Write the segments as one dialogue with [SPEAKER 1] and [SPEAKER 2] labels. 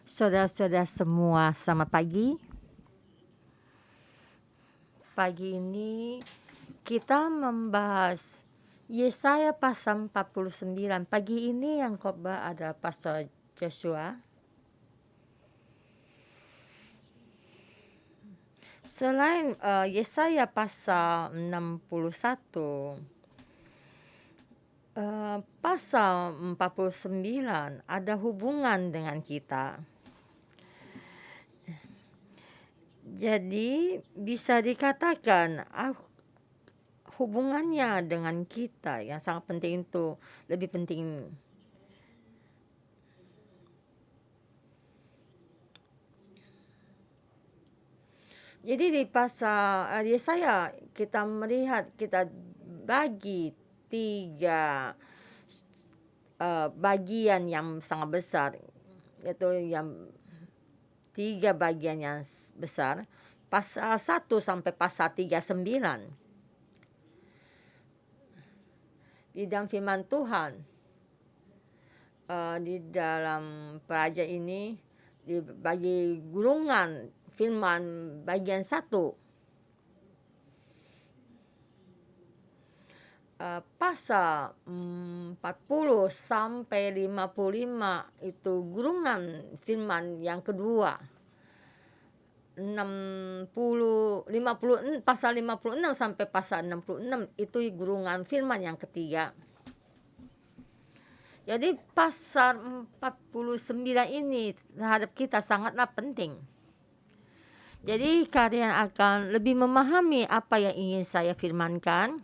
[SPEAKER 1] Saudara-saudara semua, selamat pagi. Pagi ini kita membahas Yesaya pasal 49. Pagi ini yang khotbah adalah Pastor Joshua. Selain Yesaya pasal 61, pasal 49 ada hubungan dengan kita. Jadi bisa dikatakan hubungannya dengan kita yang sangat penting itu lebih penting. Jadi di pasal Yesaya kita melihat, kita bagi tiga bagian yang sangat besar, yaitu yang tiga bagian yang besar, pasal 1 sampai pasal 39. Di dalam firman Tuhan, di dalam pelajar ini dibagi gulungan firman bagian 1. Pasal 40 sampai 55 itu gulungan firman yang kedua. 56 pasal 56 sampai pasal 66 itu gulungan firman yang ketiga. Jadi pasal 49 ini terhadap kita sangatlah penting. Jadi kalian akan lebih memahami apa yang ingin saya firmankan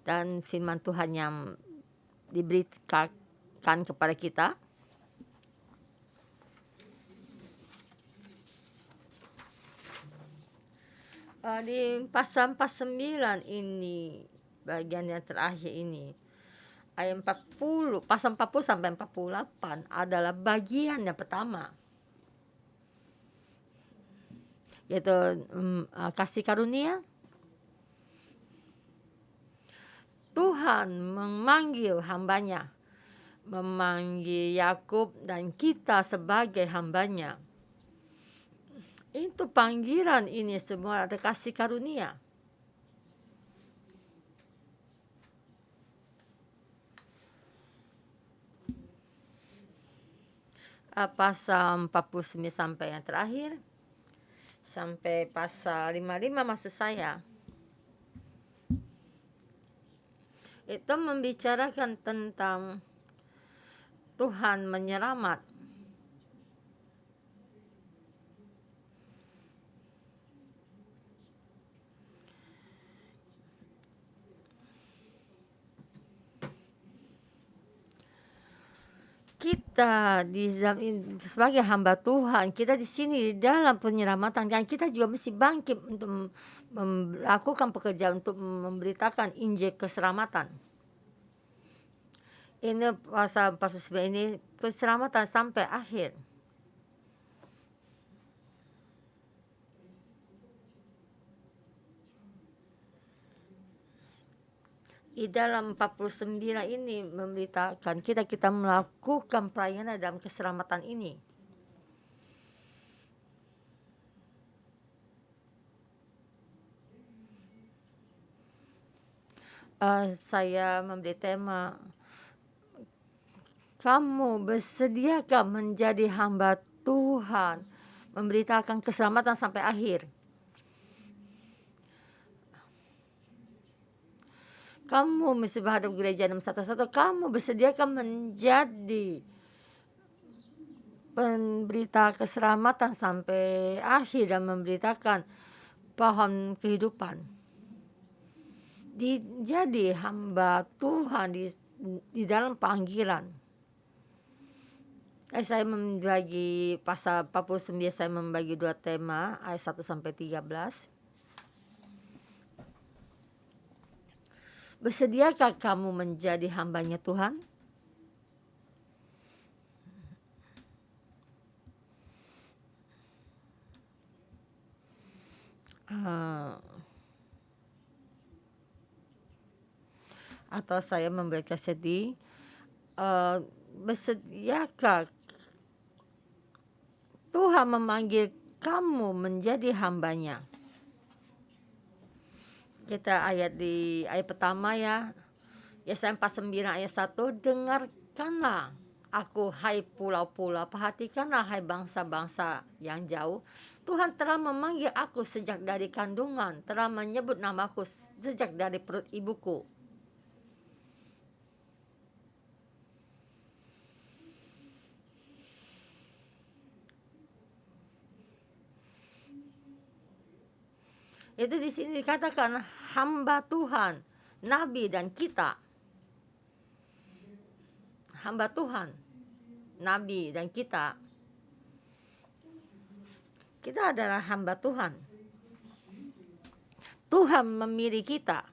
[SPEAKER 1] dan firman Tuhan yang diberikan kepada kita. Di pasal 49 ini, bagian yang terakhir ini, ayat 40, pasal 40 sampai 48 adalah bagian yang pertama, yaitu kasih karunia. Tuhan memanggil hambanya, memanggil Yakub dan kita sebagai hambanya. Itu panggilan ini semua ada kasih karunia. Pasal 49 sampai yang terakhir, sampai pasal 55 maksud saya, itu membicarakan tentang Tuhan menyelamat. Kita sebagai hamba Tuhan, kita di sini di dalam penyelamatan, dan kita juga mesti bangkit untuk melakukan pekerjaan untuk memberitakan Injil keselamatan. Ini pasal 49 ini keselamatan sampai akhir. Di dalam 49 ini memberitakan kita melakukan pelayanan dalam keselamatan ini. Saya memberi tema, kamu bersediakah menjadi hamba Tuhan, memberitakan keselamatan sampai akhir. Kamu mesti berhadap gereja 611, kamu bersediakah menjadi pemberita keselamatan sampai akhir dan memberitakan pohon kehidupan. Jadi hamba Tuhan di dalam panggilan. Saya membagi pasal 49, saya membagi dua tema, ayat 1 sampai 13. Bersediakah kamu menjadi hambanya Tuhan? Atau saya memberikan sedih, bersediakah Tuhan memanggil kamu menjadi hambanya. Kita ayat pertama ya. Yesaya 49 ayat 1. Dengarkanlah aku hai pulau-pulau, perhatikanlah hai bangsa-bangsa yang jauh. Tuhan telah memanggil aku sejak dari kandungan, telah menyebut namaku sejak dari perut ibuku. Itu di sini dikatakan hamba Tuhan, nabi dan kita. Hamba Tuhan, nabi dan kita. Kita adalah hamba Tuhan. Tuhan memilih kita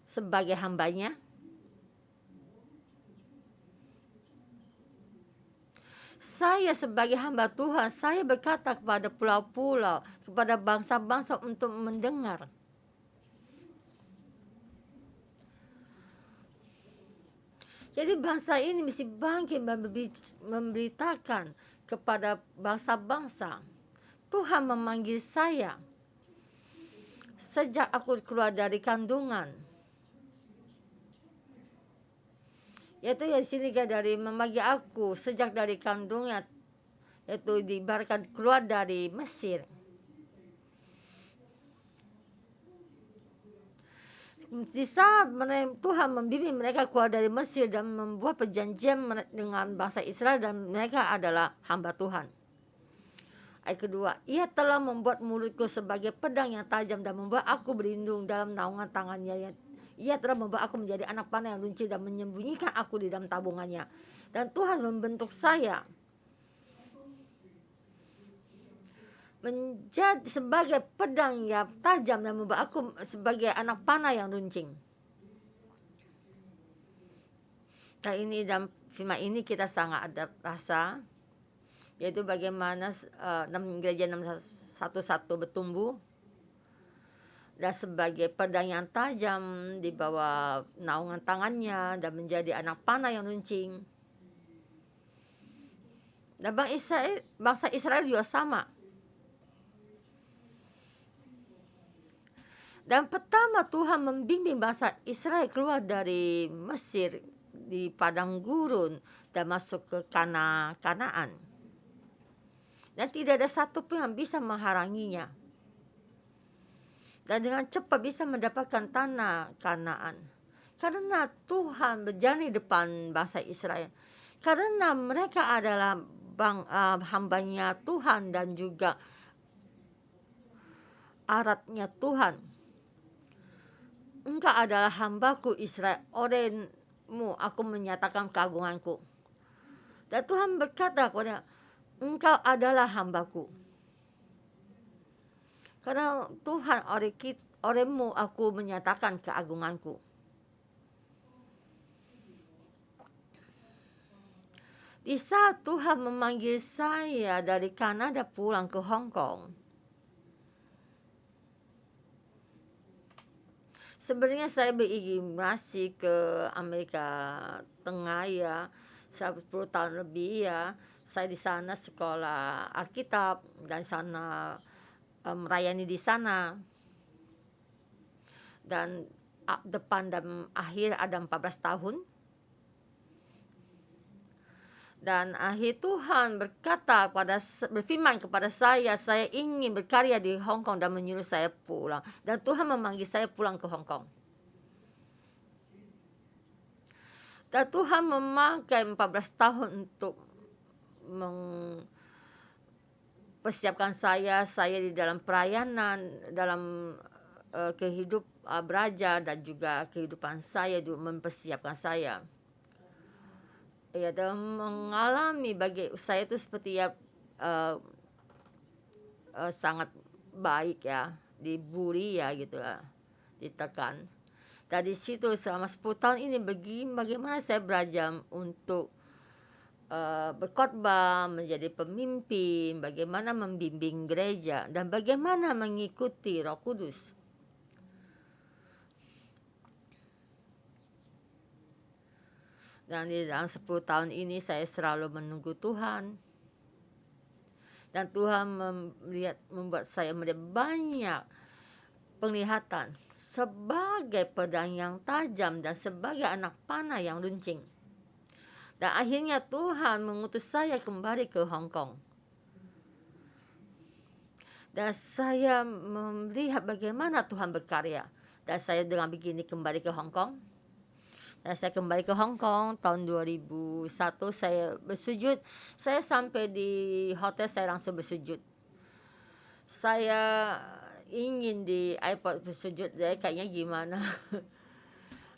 [SPEAKER 1] sebagai hambanya. Saya sebagai hamba Tuhan, saya berkata kepada pulau-pulau, kepada bangsa-bangsa untuk mendengar. Jadi bangsa ini mesti bangkit memberitakan kepada bangsa-bangsa. Tuhan memanggil saya sejak aku keluar dari kandungan. Yaitu di sini dari memanggil aku sejak dari kandungnya, yaitu diibaratkan keluar dari Mesir. Di saat Tuhan membimbing mereka keluar dari Mesir dan membuat perjanjian dengan bangsa Israel, dan mereka adalah hamba Tuhan. Ayat kedua, ia telah membuat mulutku sebagai pedang yang tajam dan membuat aku berlindung dalam naungan tangannya. Ia telah membuat aku menjadi anak panah yang runcing dan menyembunyikan aku di dalam tabungannya. Dan Tuhan membentuk saya menjadi sebagai pedang yang tajam dan membuat aku sebagai anak panah yang runcing. Nah, ini dalam firman ini kita sangat ada rasa, yaitu bagaimana gereja 611 bertumbuh dan sebagai pedang yang tajam di bawah naungan tangannya dan menjadi anak panah yang runcing. Dan bangsa Israel juga sama. Dan pertama Tuhan membimbing bangsa Israel keluar dari Mesir di padang gurun dan masuk ke Kanaan. Dan tidak ada satu pun yang bisa menghalanginya. Dan dengan cepat bisa mendapatkan tanah Kanaan. Karena Tuhan berjalan di depan bangsa Israel. Karena mereka adalah hambanya Tuhan dan juga aratnya Tuhan. Engkau adalah hambaku Israel, olehmu aku menyatakan keagunganku. Dan Tuhan berkata kepada engkau adalah hambaku. Karena Tuhan olehmu aku menyatakan keagunganku. Di saat Tuhan memanggil saya dari Kanada pulang ke Hong Kong, sebenarnya saya berimigrasi ke Amerika Tengah ya, 10 tahun lebih ya. Saya di sana sekolah Alkitab dan sana melayani di sana. Dan depan dan akhir ada 14 tahun. Dan akhir Tuhan berfirman kepada saya ingin berkarya di Hong Kong dan menyuruh saya pulang. Dan Tuhan memanggil saya pulang ke Hong Kong. Dan Tuhan memakai 14 tahun untuk mempersiapkan saya di dalam pelayanan, dalam kehidupan beraja dan juga kehidupan saya, mempersiapkan saya. Ya, dalam mengalami bagi saya itu seperti ya sangat baik ya, dibully ya gitu ya, ditekan. Dari situ selama 10 tahun ini bagaimana saya belajar untuk berkhotbah, menjadi pemimpin, bagaimana membimbing gereja, dan bagaimana mengikuti Roh Kudus. Dan di dalam 10 tahun ini saya selalu menunggu Tuhan. Dan Tuhan membuat saya melihat banyak penglihatan sebagai pedang yang tajam dan sebagai anak panah yang runcing. Dan akhirnya Tuhan mengutus saya kembali ke Hong Kong. Dan saya melihat bagaimana Tuhan berkarya. Dan saya dengan begini kembali ke Hong Kong. Dan saya kembali ke Hong Kong tahun 2001, saya bersujud. Saya sampai di hotel, saya langsung bersujud. Saya ingin di airport bersujud, saya kayaknya gimana.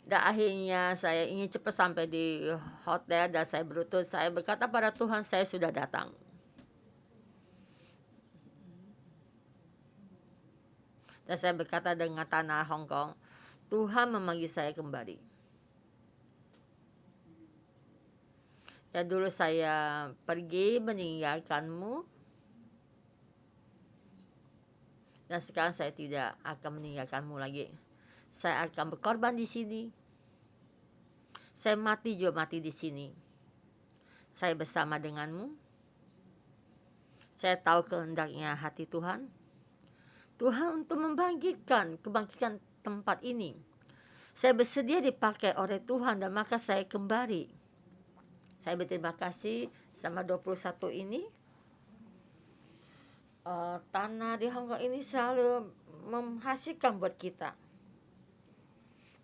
[SPEAKER 1] Dan akhirnya saya ingin cepat sampai di hotel dan saya berlutut. Saya berkata pada Tuhan, saya sudah datang. Dan saya berkata dengan tanah Hong Kong, Tuhan memanggil saya kembali. Ya, dulu saya pergi meninggalkanmu. Dan sekarang saya tidak akan meninggalkanmu lagi. Saya akan berkorban di sini. Saya mati juga mati di sini. Saya bersama denganmu. Saya tahu kehendaknya hati Tuhan. Tuhan untuk kebangkitan tempat ini. Saya bersedia dipakai oleh Tuhan dan maka saya kembali. Saya berterima kasih sama 21 ini. Tanah di Hong Kong ini selalu menghasilkan buat kita.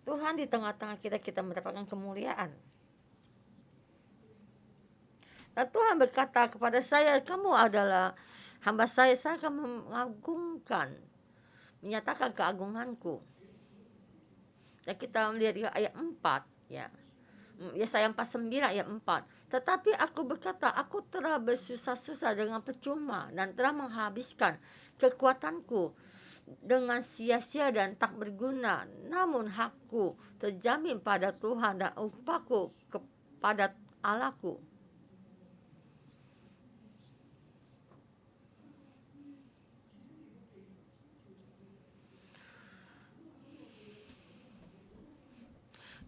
[SPEAKER 1] Tuhan di tengah-tengah kita mendapatkan kemuliaan. Dan Tuhan berkata kepada saya, kamu adalah hamba saya akan mengagungkan, menyatakan keagunganku. Dan kita melihat di ayat 4, ya. Yesaya 49 ayat 4. Tetapi aku berkata, aku telah bersusah-susah dengan percuma dan telah menghabiskan kekuatanku dengan sia-sia dan tak berguna. Namun hakku terjamin pada Tuhan dan upahku kepada Allahku.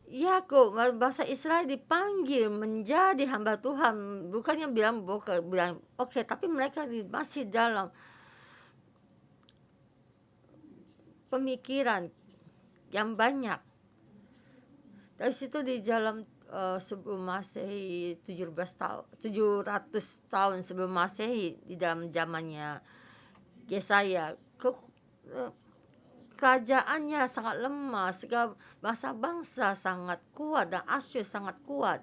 [SPEAKER 1] Yakub, bahasa Israel dipanggil menjadi hamba Tuhan, bukannya bilang oke, tapi mereka masih dalam pemikiran yang banyak. Dari situ di dalam sebelum Masehi 700 tahun sebelum Masehi, di dalam zamannya Yesaya, kerajaannya sangat lemah, segala bangsa-bangsa sangat kuat dan Asyur sangat kuat.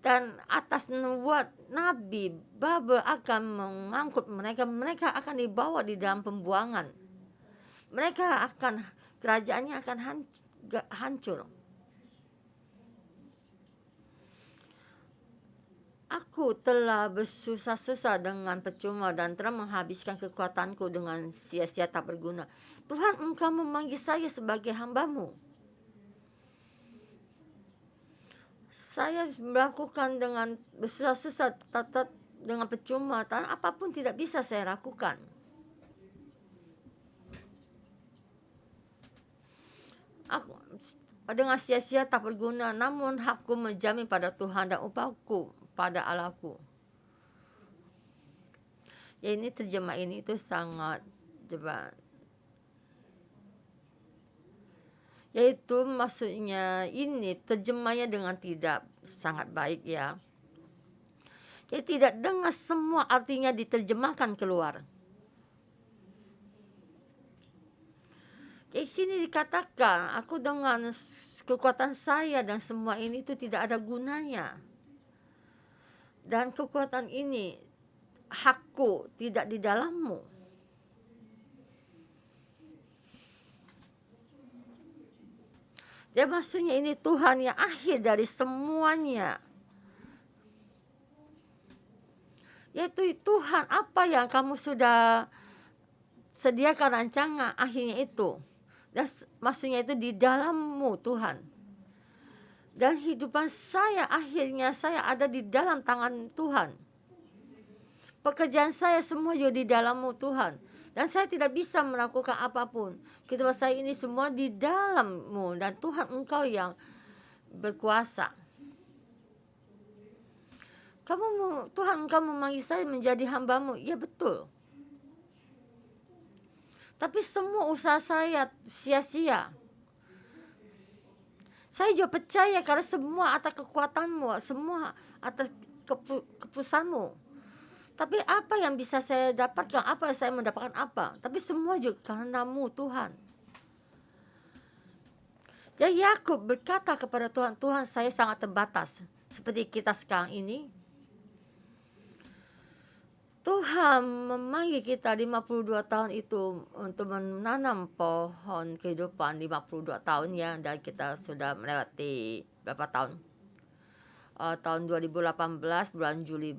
[SPEAKER 1] Dan atas nubuat Nabi, Babel akan mengangkut mereka. Mereka akan dibawa di dalam pembuangan. Kerajaannya akan hancur. Aku telah bersusah-susah dengan percuma dan telah menghabiskan kekuatanku dengan sia-sia tak berguna. Tuhan, Engkau memanggil saya sebagai hamba-Mu. Saya melakukan dengan bersusah-susah, dengan percuma, apapun tidak bisa saya lakukan. Aku dengan sia-sia tak berguna, namun hakku menjamin pada Tuhan dan upahku pada Allahku. Ya, ini terjemah ini itu sangat jebat. Yaitu maksudnya ini terjemahnya dengan tidak sangat baik, ya. Jadi tidak dengan semua artinya diterjemahkan keluar. Di sini dikatakan, aku dengan kekuatan saya dan semua ini itu tidak ada gunanya. Dan kekuatan ini, hakku tidak di dalammu. Dia maksudnya ini Tuhan yang akhir dari semuanya. Yaitu Tuhan, apa yang kamu sudah sediakan rancangan akhirnya itu. Dan maksudnya itu di dalammu Tuhan. Dan hidupan saya akhirnya saya ada di dalam tangan Tuhan. Pekerjaan saya semua juga di dalammu Tuhan. Dan saya tidak bisa melakukan apapun. Kehidupan saya ini semua di dalammu. Dan Tuhan Engkau yang berkuasa. Tuhan, engkau memanggil saya menjadi hamba-Mu. Ya betul. Tapi semua usaha saya sia-sia. Saya juga percaya karena semua atas kekuatan-Mu, semua atas keputusan-Mu. Tapi apa yang bisa saya dapatkan? Apa saya mendapatkan apa? Tapi semua juga karena-Mu, Tuhan. Jadi Yakub berkata kepada Tuhan, Tuhan, saya sangat terbatas. Seperti kita sekarang ini. Tuhan memanggil kita 52 tahun itu untuk menanam pohon kehidupan 52 tahun ya. Dan kita sudah melewati berapa tahun? Tahun 2018 bulan Juli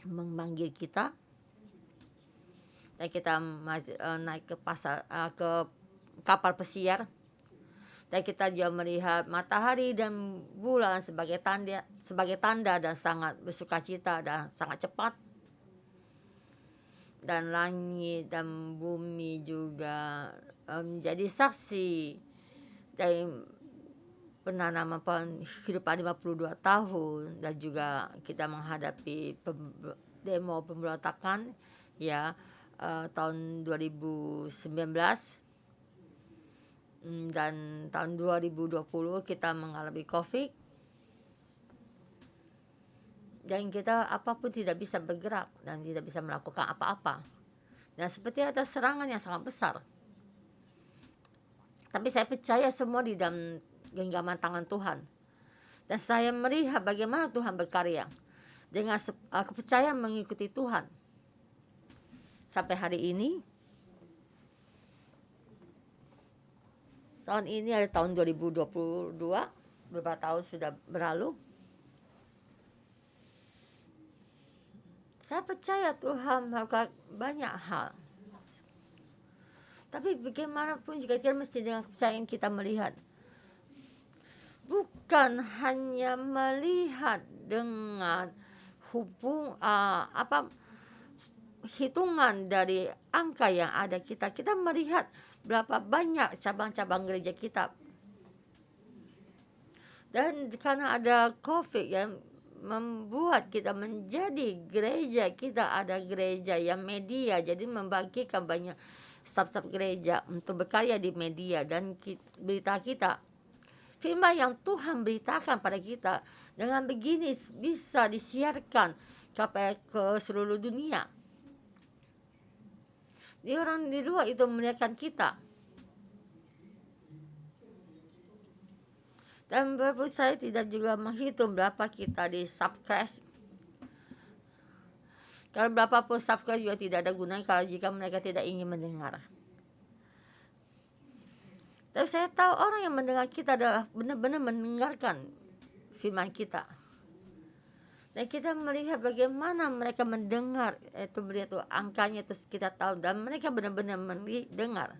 [SPEAKER 1] memanggil kita. Dan kita naik ke kapal pesiar. Dan kita juga melihat matahari dan bulan sebagai tanda dan sangat bersukacita dan sangat cepat. Dan langit dan bumi juga menjadi saksi dari penanaman pohon kehidupan 52 tahun. Dan juga kita menghadapi demo pemberontakan ya tahun 2019. Dan tahun 2020 kita mengalami COVID. Dan kita apapun tidak bisa bergerak dan tidak bisa melakukan apa-apa. Dan seperti ada serangan yang sangat besar. Tapi saya percaya semua di dalam genggaman tangan Tuhan. Dan saya melihat bagaimana Tuhan berkarya. Dengan kepercayaan mengikuti Tuhan. Sampai hari ini. Tahun ini ada tahun 2022. Beberapa tahun sudah berlalu. Saya percaya Tuhan melakukan banyak hal. Tapi bagaimanapun juga kita mesti dengan kepercayaan kita melihat. Bukan hanya melihat dengan hitungan dari angka yang ada kita. Kita melihat berapa banyak cabang-cabang gereja kita. Dan karena ada COVID yang membuat kita menjadi gereja, kita ada gereja yang media, jadi membagikan banyak staf-staf gereja untuk berkarya di media dan berita kita. Firman yang Tuhan beritakan pada kita dengan begini bisa disiarkan ke seluruh dunia. Di orang di luar itu melihatkan kita. Dan Bapak saya tidak juga menghitung berapa kita di subscribe. Kalau berapapun subscribe juga tidak ada gunanya kalau jika mereka tidak ingin mendengar. Tapi saya tahu orang yang mendengar kita adalah benar-benar mendengarkan firman kita. Dan kita melihat bagaimana mereka mendengar, itu melihat tuh angkanya itu kita tahu dan mereka benar-benar mendengar.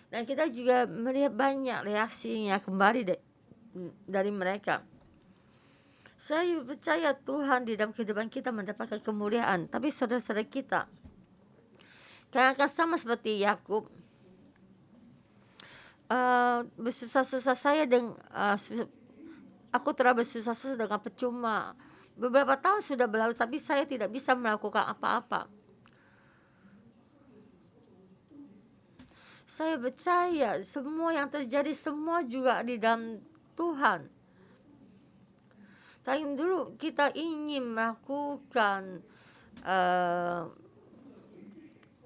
[SPEAKER 1] Dan kita juga melihat banyak reaksinya kembali dari mereka. Saya percaya Tuhan di dalam kehidupan kita mendapatkan kemuliaan. Tapi saudara-saudara kita karena akan sama seperti Yakub, bersusah-susah saya aku telah bersusah-susah dengan percuma. Beberapa tahun sudah berlalu tapi saya tidak bisa melakukan apa-apa. Saya percaya semua yang terjadi semua juga di dalam Tuhan. Tapi dulu kita ingin melakukan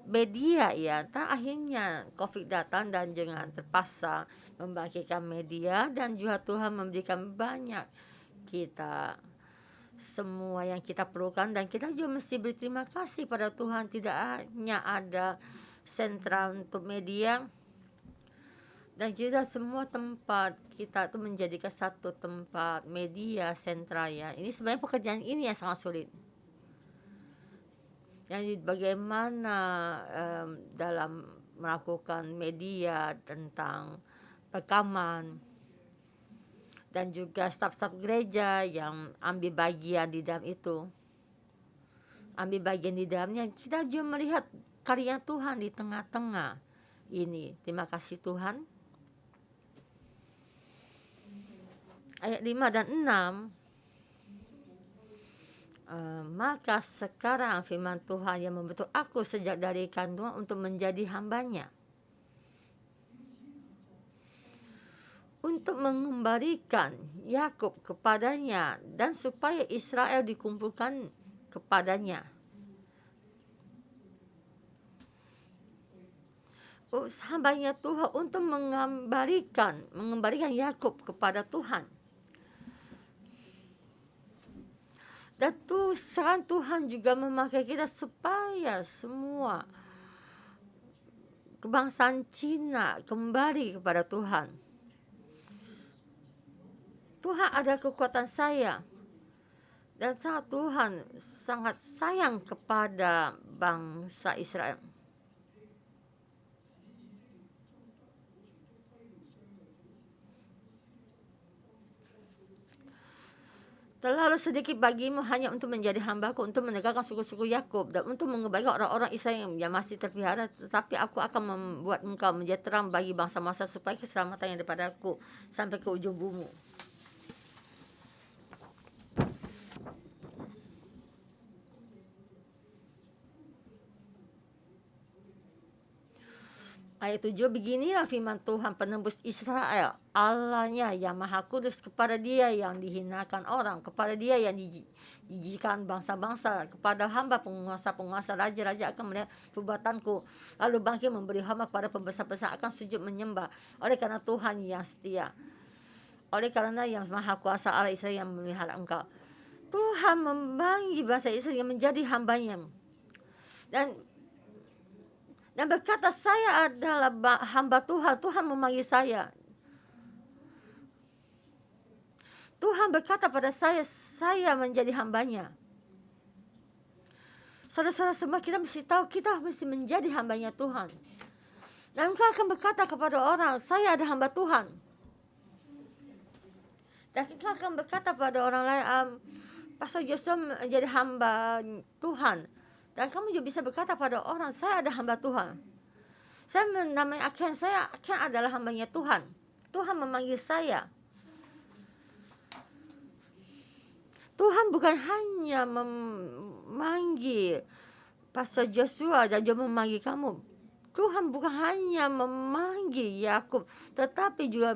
[SPEAKER 1] media ya, akhirnya COVID datang dan jangan terpaksa membagikan media. Dan juga Tuhan memberikan banyak kita semua yang kita perlukan. Dan kita juga mesti berterima kasih pada Tuhan. Tidak hanya ada sentra untuk media, dan juga semua tempat kita itu menjadikan satu tempat media sentra ya. Ini sebenarnya pekerjaan ini yang sangat sulit. Yang bagaimana dalam melakukan media tentang rekaman. Dan juga staf-staf gereja yang ambil bagian di dalam itu. Ambil bagian di dalamnya. Kita juga melihat karya Tuhan di tengah-tengah ini. Terima kasih Tuhan. Ayat 5 dan 6. Maka sekarang firman Tuhan yang membentuk aku sejak dari kandungan untuk menjadi hambanya, untuk mengembalikan Yakub kepadanya dan supaya Israel dikumpulkan kepadanya. Hambanya Tuhan untuk mengembalikan Yakub kepada Tuhan. Dan sekarang Tuhan juga memakai kita supaya semua kebangsaan Cina kembali kepada Tuhan. Tuhan ada kekuatan saya. Dan Tuhan sangat sayang kepada bangsa Israel. Terlalu sedikit bagimu hanya untuk menjadi hamba-Ku, untuk menegakkan suku-suku Yakub dan untuk mengembalikan orang-orang Israel yang masih terpelihara. Tetapi aku akan membuat engkau menjadi terang bagi bangsa-bangsa supaya keselamatan yang daripada Aku sampai ke ujung bumi. Ayat 7, beginilah firman Tuhan penembus Israel, Allahnya yang maha kudus, kepada dia yang dihinakan orang, kepada dia yang dijijikan bangsa-bangsa, kepada hamba penguasa-penguasa, raja-raja akan melihat perbuatanku, lalu bangkit memberi hormat kepada pembesar-besar, akan sujud menyembah, oleh karena Tuhan yang setia, oleh karena yang maha kuasa Allah Israel yang memelihara engkau. Tuhan membagi bangsa Israel yang menjadi hambanya. Dan berkata, saya adalah hamba Tuhan. Tuhan memanggil saya. Tuhan berkata pada saya menjadi hambanya. Saudara-saudara semua, kita mesti tahu kita mesti menjadi hambanya Tuhan. Dan engkau akan berkata kepada orang, saya ada hamba Tuhan. Dan engkau akan berkata pada orang lain, Pastor Joshua menjadi hamba Tuhan. Dan kamu juga bisa berkata pada orang, saya ada hamba Tuhan. Saya menamai Aken, saya Aken adalah hambanya Tuhan. Tuhan memanggil saya. Tuhan bukan hanya memanggil Pastor Joshua dan juga memanggil kamu. Tuhan bukan hanya memanggil Yakub, tetapi juga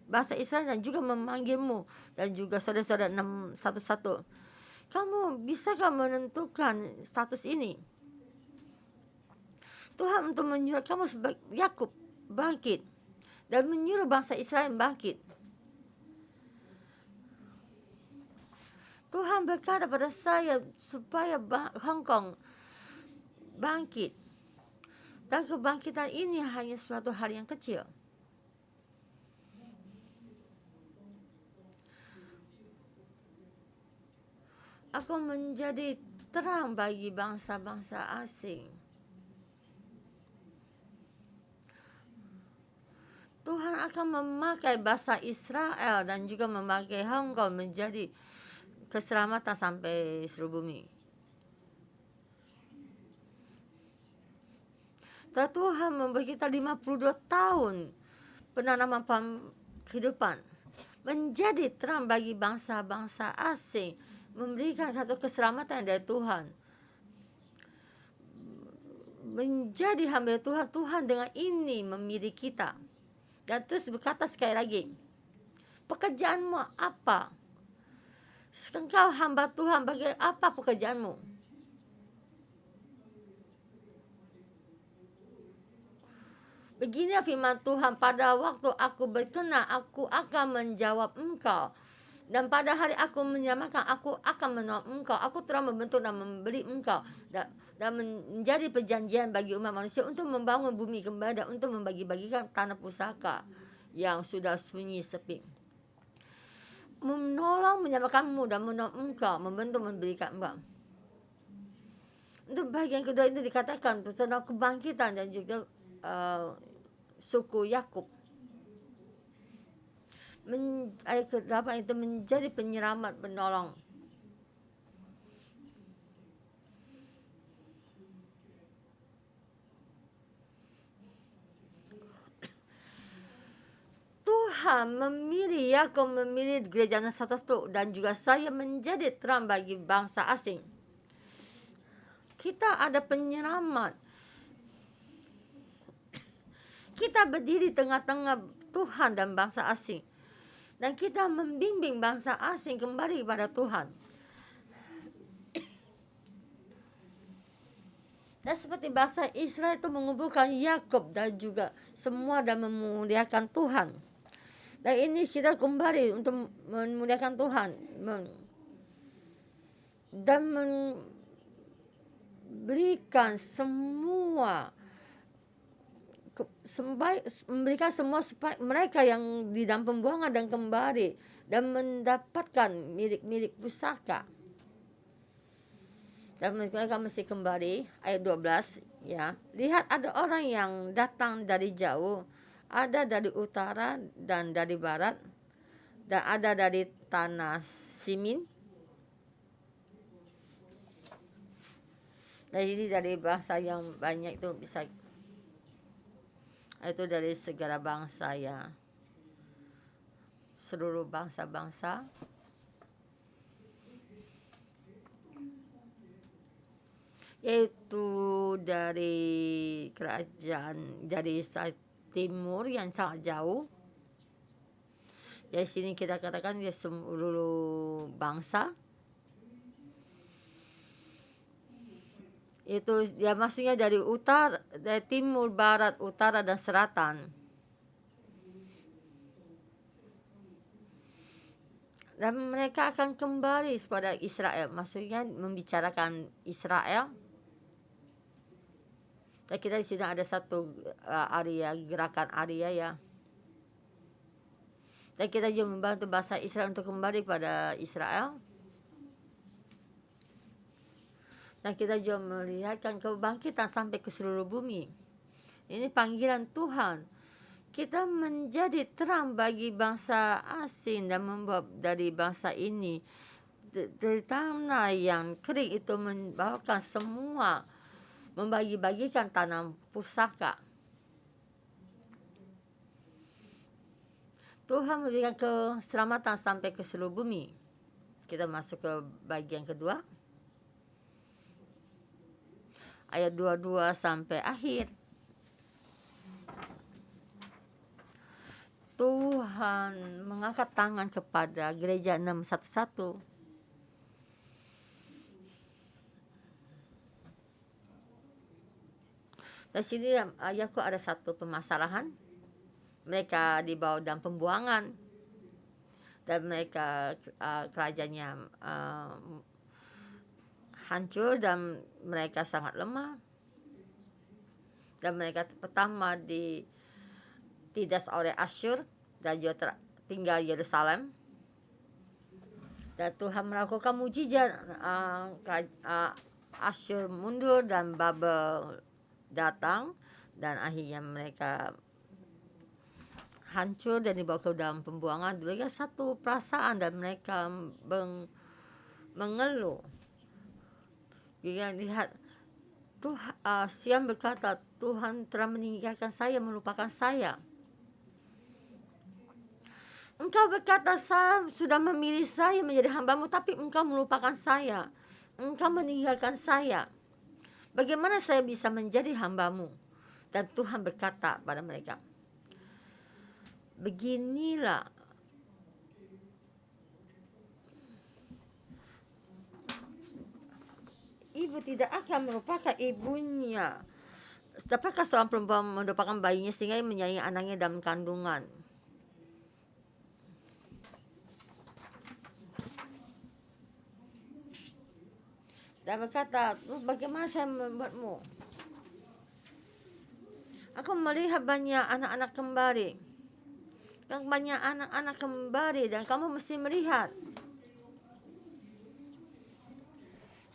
[SPEAKER 1] bangsa Israel dan juga memanggilmu. Dan juga saudara-saudara 611. Kamu bisakah menentukan status ini? Tuhan untuk menyuruh kamu sebagai Yakub bangkit dan menyuruh bangsa Israel bangkit. Tuhan berkata pada saya supaya Hong Kong bangkit. Dan kebangkitan ini hanya suatu hal yang kecil. Aku menjadi terang bagi bangsa-bangsa asing. Tuhan akan memakai bahasa Israel dan juga memakai Hong Kong menjadi keselamatan sampai seluruh bumi. Tuhan memberi kita 52 tahun penanaman kehidupan, menjadi terang bagi bangsa-bangsa asing, memberikan satu keselamatan dari Tuhan, menjadi hamba Tuhan. Tuhan dengan ini memilih kita. Dan terus berkata sekali lagi, pekerjaanmu apa? Engkau hamba Tuhan, bagi apa pekerjaanmu? Beginilah firman Tuhan, pada waktu aku berkenan, aku akan menjawab engkau. Dan pada hari aku menyamakan, aku akan menolong engkau. Aku telah membentuk dan memberi engkau. Dan menjadi perjanjian bagi umat manusia untuk membangun bumi kembali dan untuk membagi-bagikan tanah pusaka yang sudah sunyi sepi. Menolong, menyamakanmu dan menolong engkau, membentuk, memberikan engkau. Untuk bagian kedua itu dikatakan tentang kebangkitan dan juga suku Yakub. Ayat ke-8 itu menjadi penyelamat, penolong. Tuhan memilih Yakub, memilih gereja satu dan juga saya menjadi terang bagi bangsa asing. Kita ada penyelamat. Kita berdiri tengah-tengah Tuhan dan bangsa asing. Dan kita membimbing bangsa asing kembali kepada Tuhan. Dan seperti bangsa Israel itu mengumpulkan Yakub dan juga semua dan memuliakan Tuhan. Dan ini kita kembali untuk memuliakan Tuhan. Dan memberikan semua memberikan semua supaya mereka yang di dalam pembuangan dan kembali dan mendapatkan milik-milik pusaka. Dan mereka mesti kembali, ayat 12 ya. Lihat ada orang yang datang dari jauh, ada dari utara dan dari barat, dan ada dari tanah Simin. Jadi dari bangsa yang banyak itu bisa, itu dari segala bangsa ya, seluruh bangsa-bangsa. Yaitu dari kerajaan dari timur yang sangat jauh. Dari sini kita katakan dia seluruh bangsa. Itu ya maksudnya dari utara, dari timur, barat, utara dan selatan. Dan mereka akan kembali kepada Israel. Maksudnya membicarakan Israel. Dan kita di sini ada satu area, gerakan area ya. Dan kita juga membantu bangsa Israel untuk kembali pada Israel. Dan kita juga melihatkan kebangkitan sampai ke seluruh bumi. Ini panggilan Tuhan. Kita menjadi terang bagi bangsa asing dan membawa dari bangsa ini dari tanah yang kering itu membawakan semua, membagi-bagikan tanah pusaka. Tuhan memberikan keselamatan sampai ke seluruh bumi. Kita masuk ke bagian kedua. Ayat 22 sampai akhir. Tuhan mengangkat tangan kepada gereja 611. Di sini Yakub ada satu permasalahan. Mereka dibawa dalam pembuangan. Dan mereka kerajaannya hancur dan mereka sangat lemah. Dan mereka pertama ditindas oleh Asyur dan juga tinggal Yerusalem. Dan Tuhan melakukan mujizat, Asyur mundur dan Babel datang dan akhirnya mereka hancur dan dibawa ke dalam pembuangan. Mereka satu perasaan dan mereka mengeluh. Dia lihat Tuhan, Siam berkata, Tuhan telah meninggalkan saya, melupakan saya. Engkau berkata, saya sudah memilih saya menjadi hambamu, tapi engkau melupakan saya. Engkau meninggalkan saya. Bagaimana saya bisa menjadi hambamu? Dan Tuhan berkata pada mereka, beginilah ibu tidak akan melupakan ibunya. Dapatkah seorang perempuan melupakan bayinya sehingga menyayangi anaknya dalam kandungan? Dan berkata, bagaimana saya membuatmu? Aku melihat banyak anak-anak kembali. Dan banyak anak-anak kembali dan kamu mesti melihat.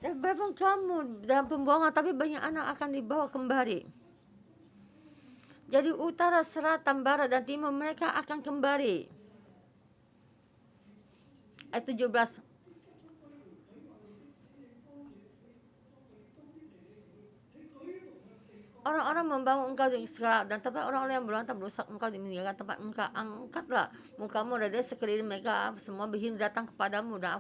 [SPEAKER 1] Dan walaupun kamu dalam pembuangan, tapi banyak anak akan dibawa kembali. Jadi utara, selatan, barat, dan timur mereka akan kembali. Ayat 17. orang-orang membangun engkau di segala dan tempat orang-orang yang berontak berusak engkau meninggalkan tempat engkau. Angkatlah mukamu dari sekeliling mereka, semua berhindu datang kepadamu, dan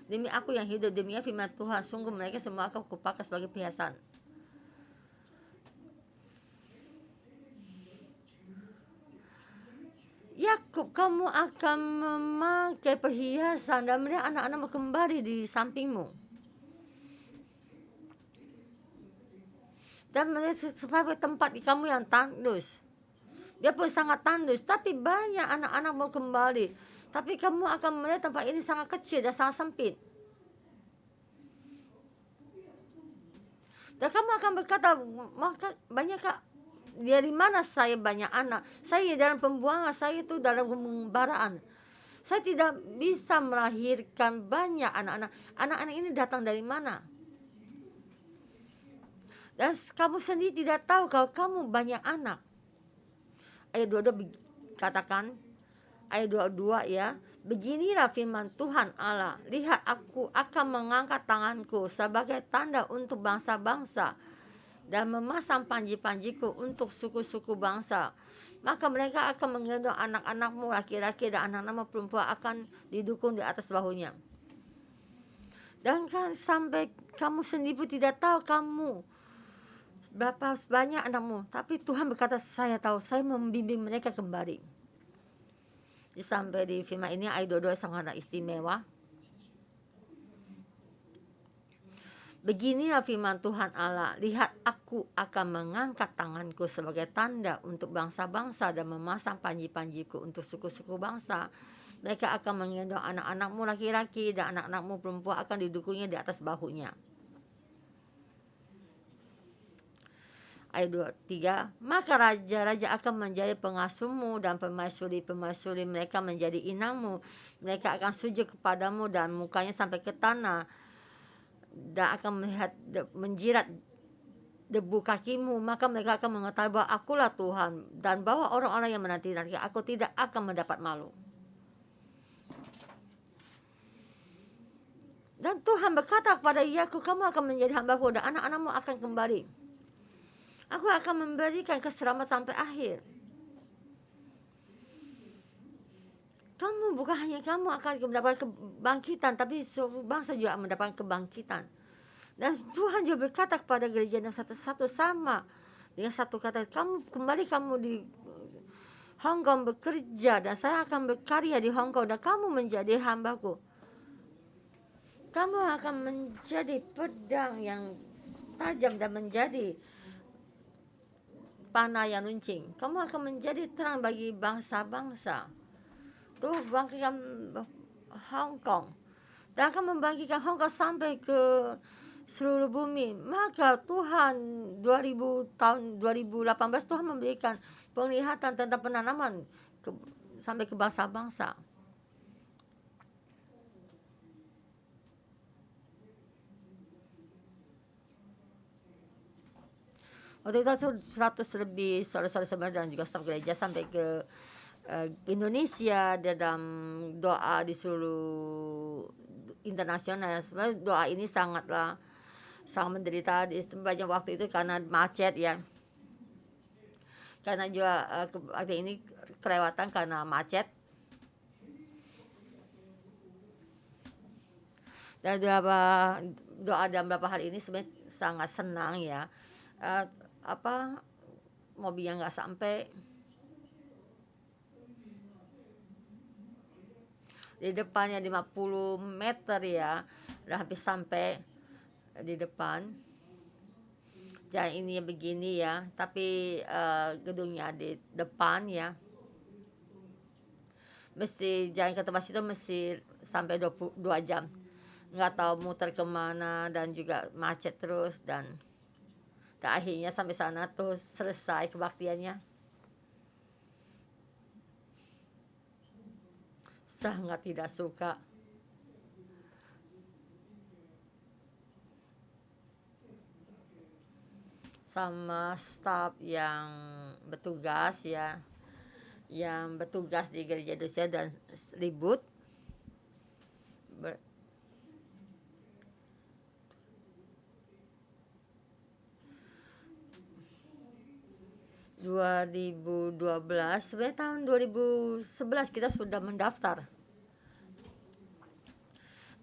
[SPEAKER 1] demi aku yang hidup, demi firman Tuhan, sungguh mereka semua akan kupakai sebagai perhiasan. Yakub, kamu akan memakai perhiasan dan melihat anak-anakmu kembali di sampingmu. Dan melihat sebagai tempat kamu yang tandus. Dia pun sangat tandus, tapi banyak anak-anakmu kembali. Tapi kamu akan melihat tempat ini sangat kecil dan sangat sempit. Dan kamu akan berkata, maka banyakkah dari mana saya banyak anak? Saya dalam pembuangan, saya itu dalam pembaraan. Saya tidak bisa melahirkan banyak anak-anak. Anak-anak ini datang dari mana? Dan kamu sendiri tidak tahu kalau kamu banyak anak. Ayat 22 katakan, ayat 22 ya. Beginilah firman Tuhan Allah, lihat aku akan mengangkat tanganku sebagai tanda untuk bangsa-bangsa dan memasang panji-panjiku untuk suku-suku bangsa. Maka mereka akan menggendong anak-anakmu laki-laki dan anak-anakmu perempuan akan didukung di atas bahunya. Dan kan sampai kamu sendiri tidak tahu kamu berapa banyak anakmu, tapi Tuhan berkata, saya tahu, saya membimbing mereka kembali. Sampai di firman ini ayat 22 sangat istimewa. Beginilah firman Tuhan Allah, lihat aku akan mengangkat tanganku sebagai tanda untuk bangsa-bangsa dan memasang panji-panjiku untuk suku-suku bangsa. Mereka akan menggendong anak-anakmu laki-laki dan anak-anakmu perempuan akan didukungnya di atas bahunya. Ayat 23, maka raja-raja akan menjadi pengasuhmu dan pemaisuri-pemaisuri mereka menjadi inangmu. Mereka akan sujud kepadamu dan mukanya sampai ke tanah dan akan melihat menjirat debu kakimu. Maka mereka akan mengetahui bahwa akulah Tuhan dan bahwa orang-orang yang menanti-nanti aku tidak akan mendapat malu. Dan Tuhan berkata kepada Yakub, kamu akan menjadi hamba-Ku dan anak-anakmu akan kembali. Aku akan memberikan keselamatan sampai akhir. Kamu bukan hanya kamu akan mendapatkan kebangkitan, tapi seluruh bangsa juga mendapatkan kebangkitan. Dan Tuhan juga berkata kepada gereja yang satu-satu sama dengan satu kata, kamu di Hong Kong bekerja dan saya akan berkarya di Hong Kong dan kamu menjadi hamba-Ku. Kamu akan menjadi pedang yang tajam dan menjadi panah yang runcing. Kamu akan menjadi terang bagi bangsa-bangsa. Tuh bangkitkan Hong Kong dan akan membangkitkan Hong Kong sampai ke seluruh bumi. Maka Tuhan 2018 Tuhan memberikan penglihatan tentang penanaman sampai ke bangsa-bangsa. Waktu itu 100 lebih saudara-saudara dan juga staf gereja sampai ke Indonesia dalam doa di seluruh internasional. Sebenarnya doa ini sangat menderita di sepanjang waktu itu karena macet ya. Karena juga ini kelewatan karena macet. Dan doa dalam beberapa hal ini sebenarnya sangat senang ya. Mobil yang nggak sampai di depannya 50 meter ya, udah hampir sampai di depan. Jalan ini begini ya, tapi gedungnya di depan ya. Mesti jalan ke tempat situ mesti sampai 22 jam. Nggak tahu muter kemana dan juga macet terus dan akhirnya sampai sana tuh selesai kebaktiannya. Sangat tidak suka. Sama staf yang bertugas ya. Yang bertugas di gereja Indonesia dan ribut. 2012, sebenarnya tahun 2011 kita sudah mendaftar.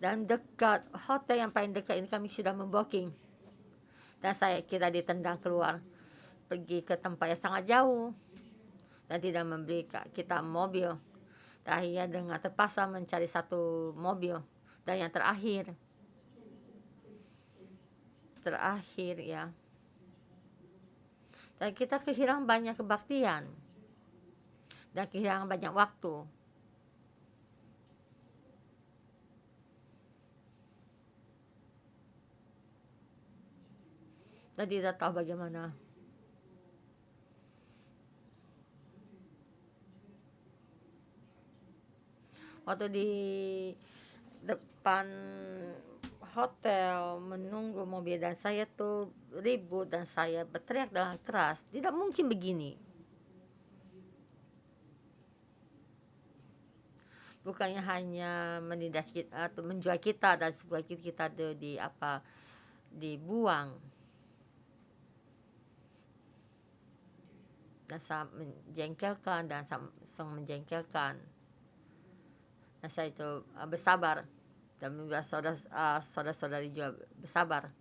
[SPEAKER 1] Dan dekat hotel yang paling dekat ini kami sudah membooking. Dan kita ditendang keluar, pergi ke tempat yang sangat jauh dan tidak memberi kita mobil. Dan akhirnya dengan terpaksa mencari satu mobil. Dan yang terakhir ya. Dan kita kehilangan banyak kebaktian dan kehilangan banyak waktu. Dan tidak tahu bagaimana. Waktu di depan hotel menunggu mobil dan saya tuh ribut dan saya berteriak dengan keras, tidak mungkin begini. Bukannya hanya menindas kita atau menjual kita dan sebuah kita dibuang dan sangat menjengkelkan dan sangat menjengkelkan. Dan saya itu bersabar dan membuat saudara-saudari juga bersabar.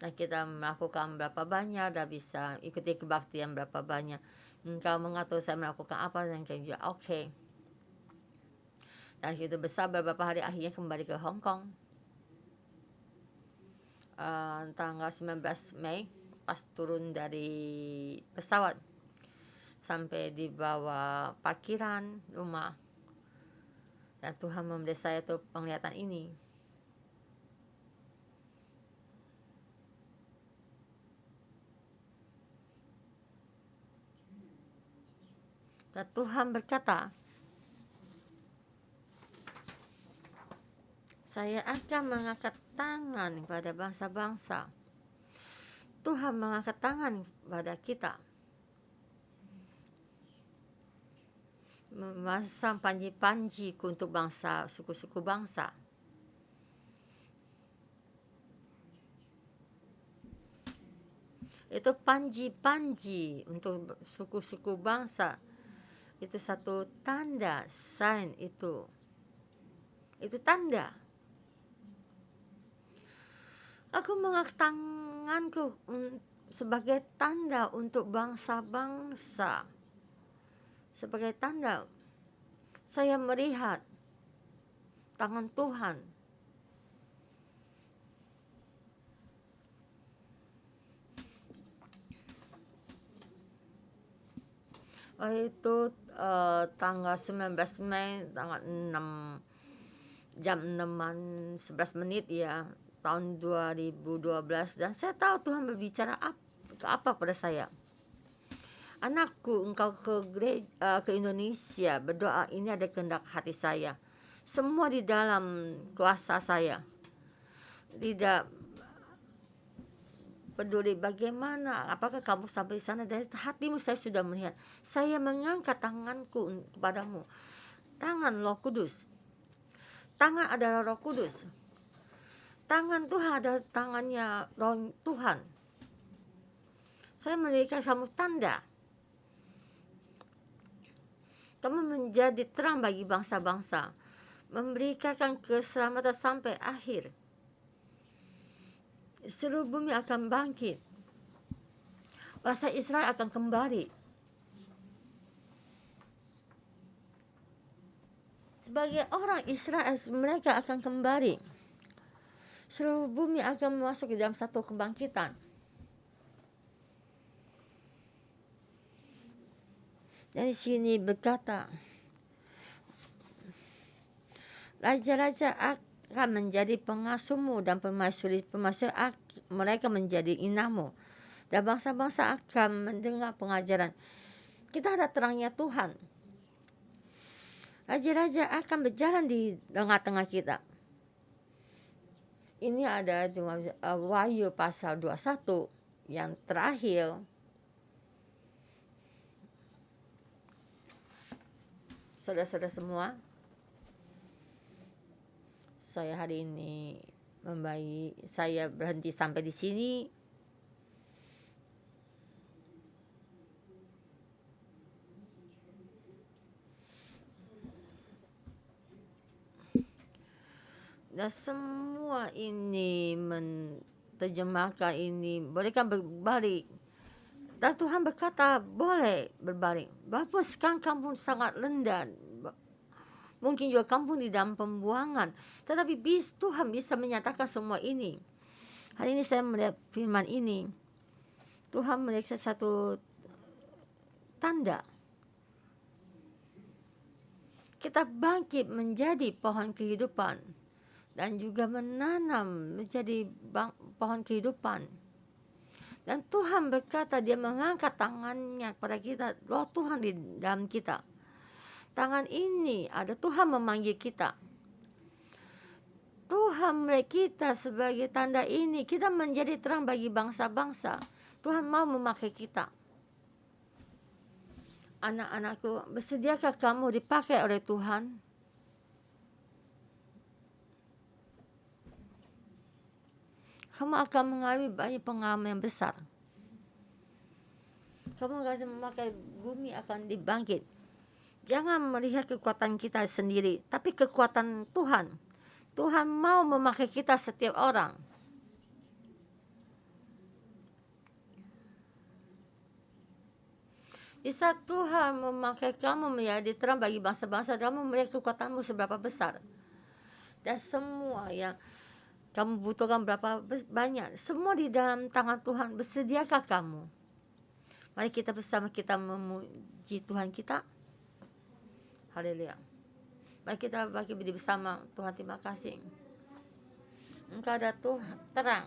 [SPEAKER 1] Dan kita melakukan berapa banyak, dan bisa ikuti kebaktian berapa banyak. Engkau mengatur saya melakukan apa, dan juga oke. Dan kita bersabar beberapa hari, akhirnya kembali ke Hong Kong. Tanggal 19 Mei pas turun dari pesawat sampai di bawah parkiran rumah, dan Tuhan memberi saya tuh penglihatan ini. Dan Tuhan berkata, saya akan mengangkat tangan kepada bangsa-bangsa. Tuhan mengangkat tangan kepada kita, memasang panji-panji untuk bangsa, suku-suku bangsa. Itu panji-panji untuk suku-suku bangsa. Itu satu tanda, sign itu. Itu tanda. Aku mengangkat tanganku sebagai tanda untuk bangsa-bangsa. Sebagai tanda saya melihat tangan Tuhan. Itu tanggal 19 Mei, tanggal 6 jam 6:11 ya, tahun 2012. Dan saya tahu Tuhan berbicara apa pada saya. Anakku, engkau ke Indonesia berdoa, ini ada kehendak hati saya. Semua di dalam kuasa saya. Tidak peduli bagaimana, apakah kamu sampai di sana, dari hatimu saya sudah melihat. Saya mengangkat tanganku kepadamu. Tangan Roh Kudus. Tangan adalah Roh Kudus. Tangan Tuhan adalah tangannya Roh Tuhan. Saya memberikan kamu tanda. Kamu menjadi terang bagi bangsa-bangsa, memberikan keselamatan sampai akhir. Seluruh bumi akan bangkit. Bangsa Israel akan kembali. Sebagai orang Israel, mereka akan kembali. Seluruh bumi akan masuk ke dalam satu kebangkitan. Dan di sini berkata, raja-raja akan menjadi pengasuhmu dan permaisuri mereka menjadi inahmu. Dan bangsa-bangsa akan mendengar pengajaran. Kita ada terangnya Tuhan. Raja-raja akan berjalan di tengah-tengah kita. Ini ada cuma Wahyu pasal 21 yang terakhir. Saudara-saudara semua, saya hari ini saya berhenti sampai di sini. Dan semua ini menerjemahkan ini, mereka berbalik. Dan Tuhan berkata, boleh berbalik. Walaupun sekarang kamu sangat rendah, mungkin juga kamu di dalam pembuangan, tetapi Tuhan bisa menyatakan semua ini. Hari ini saya melihat firman ini. Tuhan melihat satu tanda. Kita bangkit menjadi pohon kehidupan dan juga menanam menjadi pohon kehidupan. Dan Tuhan berkata, dia mengangkat tangannya kepada kita, Roh Tuhan di dalam kita. Tangan ini ada Tuhan memanggil kita. Tuhan melihat kita sebagai tanda ini, kita menjadi terang bagi bangsa-bangsa. Tuhan mau memakai kita. Anak-anakku, bersediakah kamu dipakai oleh Tuhan? Kamu akan mengalami banyak pengalaman yang besar. Kamu akan memakai bumi akan dibangkit. Jangan melihat kekuatan kita sendiri, tapi kekuatan Tuhan. Tuhan mau memakai kita setiap orang. Di saat Tuhan memakai kamu menjadi terang bagi bangsa-bangsa, kamu melihat kekuatanmu seberapa besar. Dan semua yang kamu butuhkan berapa banyak, semua di dalam tangan Tuhan. Bersediakah kamu? Mari kita bersama kita memuji Tuhan kita. Haleluya. Mari kita bagi bersama. Tuhan, terima kasih. Engkau ada Tuhan terang.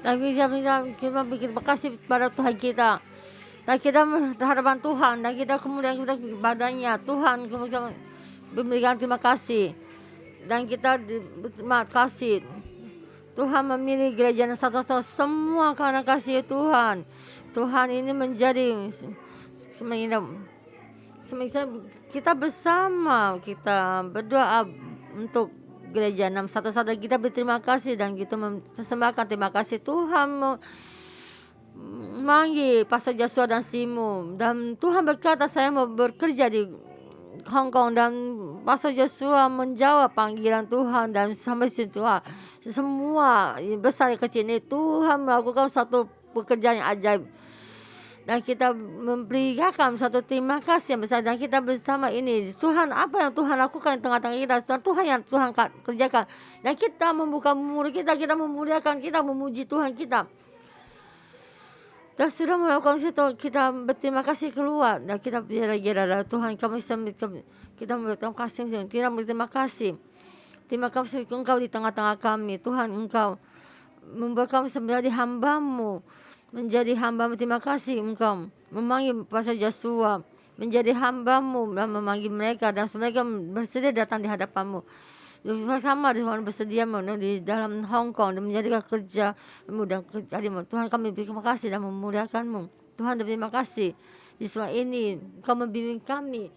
[SPEAKER 1] Dan kita berterima kasih kepada Tuhan kita. Dan kita berhadapan Tuhan dan kita kemudian kita badannya Tuhan kemudian memberikan terima kasih. Dan kita berterima kasih. Tuhan memilih gereja yang satu-satu semua karena kasih Tuhan. Tuhan ini menjadi kita bersama kita berdoa untuk gereja 611 kita berterima kasih dan kita mempersembahkan terima kasih Tuhan memanggil Pastor Joshua dan Simu dan Tuhan berkata saya mau bekerja di Hong Kong dan Pastor Joshua menjawab panggilan Tuhan dan sampai situ semua besar kecil ini Tuhan melakukan satu pekerjaan yang ajaib dan kita memberikan satu terima kasih yang besar dan kita bersama ini Tuhan apa yang Tuhan lakukan di tengah-tengah kita dan Tuhan yang Tuhan kerjakan dan kita membuka mulut kita memuliakan kita memuji Tuhan kita dan sudah melakukan itu kita berterima kasih keluar dan kita berjaya Tuhan kami kita berterima kasih kita berterima kasih terima kasih Engkau di tengah-tengah kami Tuhan Engkau membuat kami menjadi hamba-Mu menjadi hamba-Mu terima kasih Engkau memanggil Pastor Joshua menjadi hamba-Mu dan memanggil mereka dan mereka bersedia datang di hadapan-Mu bersama Tuhan bersedia di dalam Hong Kong dan menjadikan kerja-Mu dan kerja-Mu Tuhan kami berterima kasih dan memuliakan-Mu Tuhan terima kasih di semua ini Engkau membimbing kami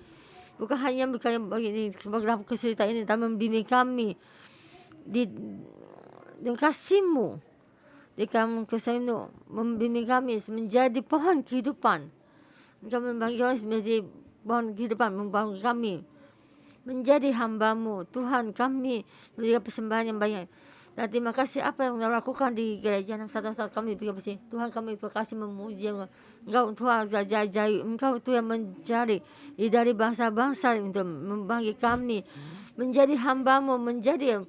[SPEAKER 1] bukan hanya begini dalam kesulitan ini tapi membimbing kami di kasih-Mu di kamu kesana membimbing kami menjadi pohon kehidupan Engkau membagi kami menjadi pohon kehidupan membangun kami menjadi hamba-Mu Tuhan kami memberikan persembahan yang banyak dan terima kasih apa yang Engkau lakukan di gereja yang satu-satu kami terima kasih Tuhan kami terima kasih memuji Engkau Tuhan ajaib Engkau itu yang mencari dari bangsa-bangsa untuk membagi kami menjadi hamba-Mu menjadi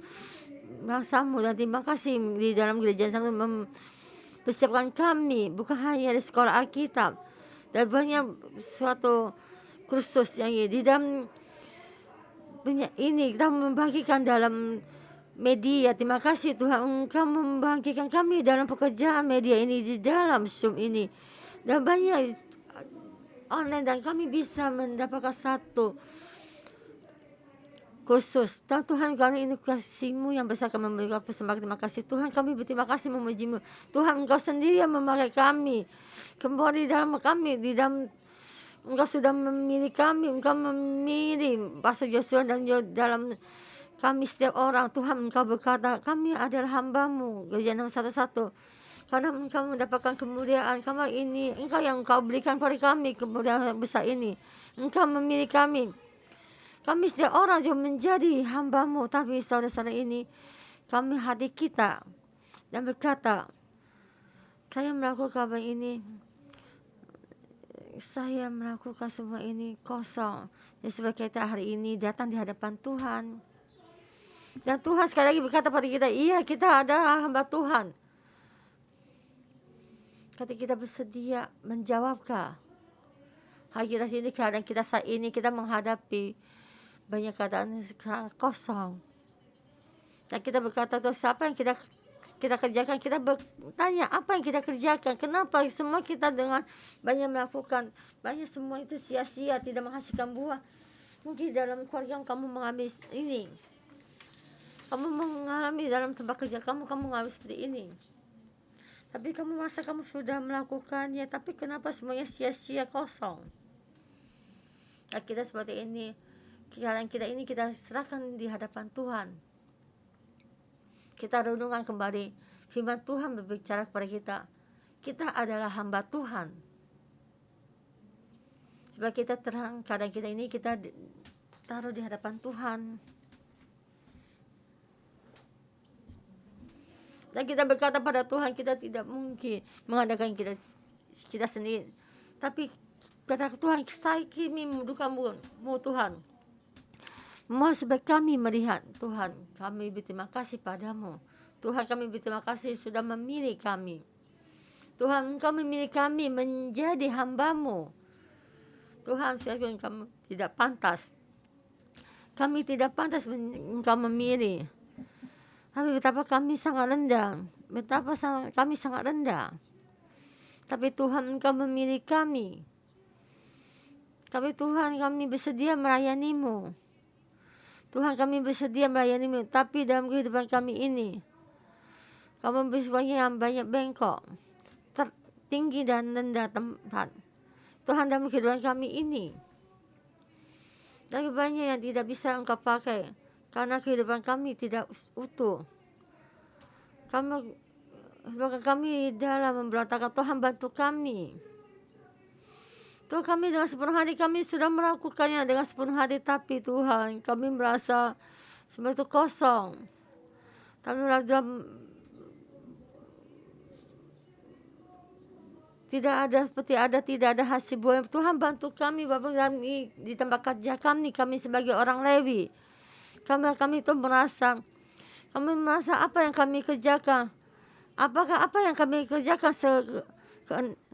[SPEAKER 1] bangsa-Mu dan terima kasih di dalam gereja sampai mempersiapkan kami bukan hanya di sekolah Alkitab dan banyak suatu kursus yang di dalam ini kita membagikan dalam media terima kasih Tuhan Engkau membagikan kami dalam pekerjaan media ini di dalam Zoom ini dan banyak online dan kami bisa mendapatkan satu khusus dan Tuhan kami ini kasih-Mu yang besar kami memberikan persembahan terima kasih Tuhan kami berterima kasih memuji-Mu Tuhan Engkau sendiri yang memakai kami kembali dalam kami di dalam Engkau sudah memilih kami Engkau memilih Pastor Joshua dan dalam kami setiap orang Tuhan Engkau berkata kami adalah hamba-Mu gereja 611 karena Engkau mendapatkan kemuliaan kami ini Engkau yang Engkau berikan kepada kami kemuliaan besar ini Engkau memilih kami setiap orang juga menjadi hamba-Mu tapi saudara-saudara ini kami hati kita dan berkata saya melakukan ini saya melakukan semua ini kosong ya supaya kita hari ini datang di hadapan Tuhan dan Tuhan sekali lagi berkata pada kita iya kita adalah hamba Tuhan ketika kita bersedia menjawabkah hari kita sini keadaan kita saat ini kita menghadapi banyak keadaan kosong dan kita berkata tuh siapa yang kita kerjakan kita bertanya apa yang kita kerjakan kenapa semua kita dengan banyak melakukan banyak semua itu sia-sia tidak menghasilkan buah mungkin dalam keluarga kamu mengambil ini kamu mengalami dalam tempat kerja kamu mengalami seperti ini tapi kamu merasa kamu sudah melakukannya tapi kenapa semuanya sia-sia kosong nah, kita seperti ini keadaan kita ini kita serahkan di hadapan Tuhan kita renungkan kembali firman Tuhan berbicara kepada kita. Kita adalah hamba Tuhan. Supaya kita terang keadaan kita ini kita taruh di hadapan Tuhan. Dan kita berkata pada Tuhan kita tidak mungkin mengadakan kita sendiri. Tapi kata Tuhan saya kini mendukamu Tuhan. Mau sebab kami melihat Tuhan kami berterima kasih padamu Tuhan kami berterima kasih sudah memilih kami Tuhan Engkau memilih kami menjadi hamba-Mu Tuhan kami tidak pantas kami tidak pantas Engkau memilih tapi betapa kami sangat rendah betapa kami sangat rendah. Tapi Tuhan, Engkau memilih kami. Tapi Tuhan, kami bersedia melayani-Mu. Tuhan, kami bersedia melayani-Mu. Tapi dalam kehidupan kami ini, kami banyak bengkok, tinggi dan rendah tempat. Tuhan, dalam kehidupan kami ini, dan banyak yang tidak bisa Engkau pakai, karena kehidupan kami tidak utuh. Kami dalam memberontakkan. Tuhan, bantu kami. Tuhan, kami dengan sepenuh hati, kami sudah melakukannya dengan sepenuh hati, tapi Tuhan, kami merasa semua itu kosong. Kami tidak ada hasil buah. Tuhan, bantu kami Bapak di tempat kerja kami sebagai orang Lewi. Kami itu merasa apa yang kami kerjakan. Apakah apa yang kami kerjakan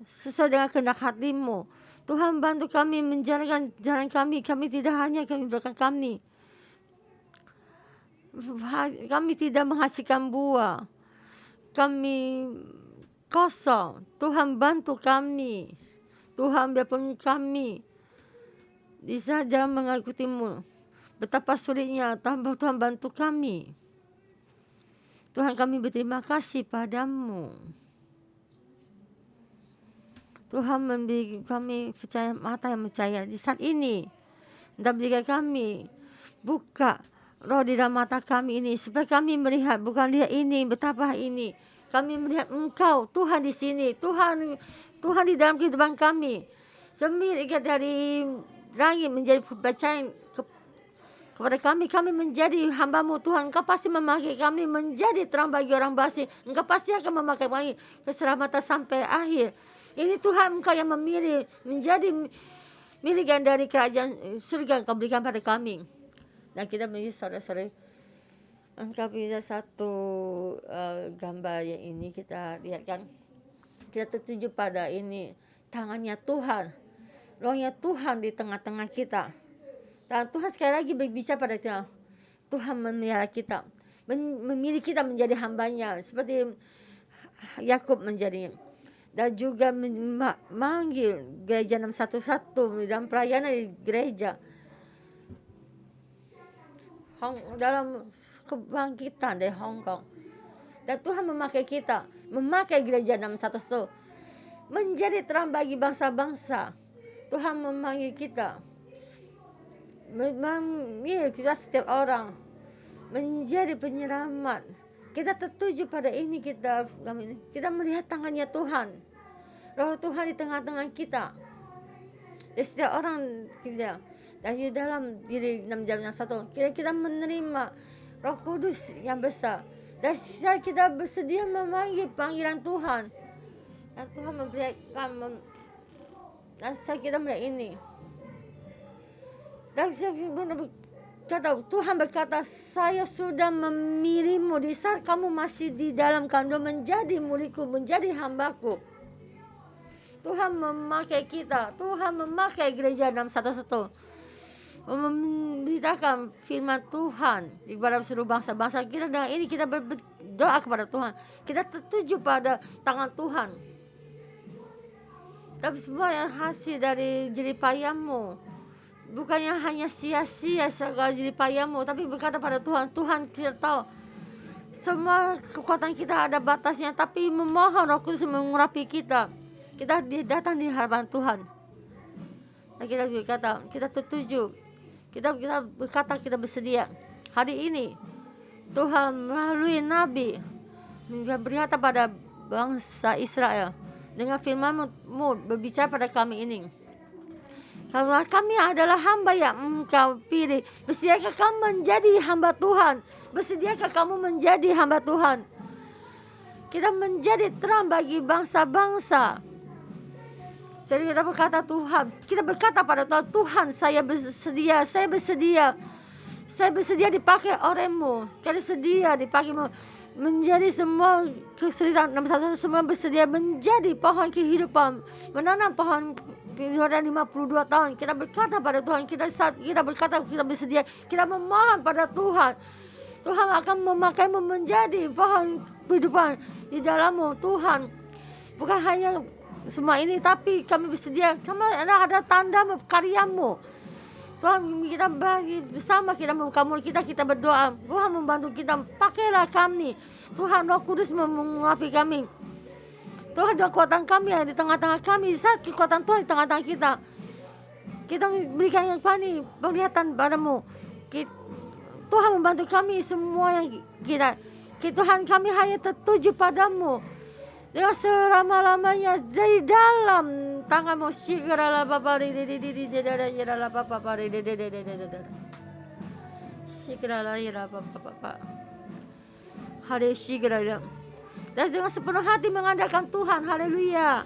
[SPEAKER 1] sesuai dengan kehendak hati-Mu? Tuhan, bantu kami menjalankan jalan kami. Kami tidak hanya kami belakang kami tidak menghasilkan buah. Kami kosong. Tuhan, bantu kami. Tuhan, biarpun kami di saat jalan mengikuti-Mu, betapa sulitnya, Tuhan bantu kami. Tuhan, kami berterima kasih padamu. Tuhan, memberi kami mata yang percaya di saat ini. Dan berikan kami, buka roh di dalam mata kami ini, supaya kami melihat bukan dia ini, betapa ini. Kami melihat Engkau, Tuhan di sini, Tuhan di dalam kehidupan kami. Semilik dari langit menjadi bacaan kepada kami menjadi hamba-Mu Tuhan. Engkau pasti memakai kami menjadi terang bagi orang basi. Engkau pasti akan memakai kami keselamatan sampai akhir. Ini Tuhan, Engkau yang memilih menjadi milik yang dari kerajaan surga Engkau berikan pada kami. Dan kita menjadi saudara-saudara, Engkau punya satu gambar yang ini kita lihatkan. Kita tertuju pada ini, tangannya Tuhan, rohnya Tuhan di tengah-tengah kita. Dan Tuhan sekali lagi berbicara pada kita. Tuhan memelihara kita, memilih kita menjadi hambanya, seperti Yakub menjadi. Dan juga memanggil gereja 611 dalam pelayanan di gereja. Dalam kebangkitan dari Hong Kong. Dan Tuhan memakai kita, memakai gereja 611 menjadi terang bagi bangsa-bangsa. Tuhan memanggil kita, memanggil kita setiap orang menjadi penyelamat. Kita tertuju pada ini, kita melihat tangannya Tuhan, roh Tuhan di tengah-tengah kita. Dan setiap orang kita, dan di dalam diri 6 jam yang satu, kita menerima Roh Kudus yang besar. Dan saat kita bersedia memanggil panggilan Tuhan, dan Tuhan memberikan, dan saat kita melihat ini, dan Tuhan berkata, saya sudah memilihmu di saat kamu masih di dalam kandungan menjadi muridku, menjadi hambaku. Tuhan memakai kita, Tuhan memakai gereja 611 memberitakan firman Tuhan kepada seluruh bangsa-bangsa. Kita dengan ini kita berdoa kepada Tuhan. Kita tertuju pada tangan Tuhan. Tapi semua yang hasil dari jerih payahmu, bukannya hanya sia-sia segala jerih payahmu, tapi berkata pada Tuhan, Tuhan kita tahu semua kekuatan kita ada batasnya, tapi memohon Roh Kudus mengurapi kita. Kita datang di hadapan Tuhan. Dan kita berkata, kita tertuju. Kita berkata, kita bersedia. Hari ini Tuhan melalui Nabi berkata pada bangsa Israel dengan firman-Mu berbicara pada kami ini. Karena kami adalah hamba yang Engkau pilih. Bersediakah kamu menjadi hamba Tuhan? Bersediakah kamu menjadi hamba Tuhan? Kita menjadi terang bagi bangsa-bangsa. Jadi kita berkata Tuhan, kita berkata pada Tuhan, Tuhan saya bersedia dipakai oleh-Mu. Kita bersedia dipakai-Mu menjadi semua kesulitan. Semua bersedia menjadi pohon kehidupan, menanam pohon kehidupan 52 tahun. Kita berkata pada Tuhan, kita berkata kita bersedia, kita memohon pada Tuhan. Tuhan akan memakaimu menjadi pohon kehidupan di dalam-Mu Tuhan. Bukan hanya semua ini, tapi kami bersedia, kami ada tanda karya-Mu Tuhan. Kita bagi bersama, kita membuka mulut kita berdoa. Tuhan membantu kita, pakailah kami Tuhan. Roh Kudus mengapi kami Tuhan. Kekuatan kami yang di tengah-tengah kami, saat kekuatan Tuhan di tengah-tengah kita berikan yang penglihatan padamu. Tuhan membantu kami semua yang Tuhan, kami hanya tertuju padamu dengan selama-lamanya dari dalam tangan-Mu. Sigeralah Bapa, sigeralah Bapa, hari sigeralah. Dan dengan sepenuh hati mengandalkan Tuhan. Haleluya.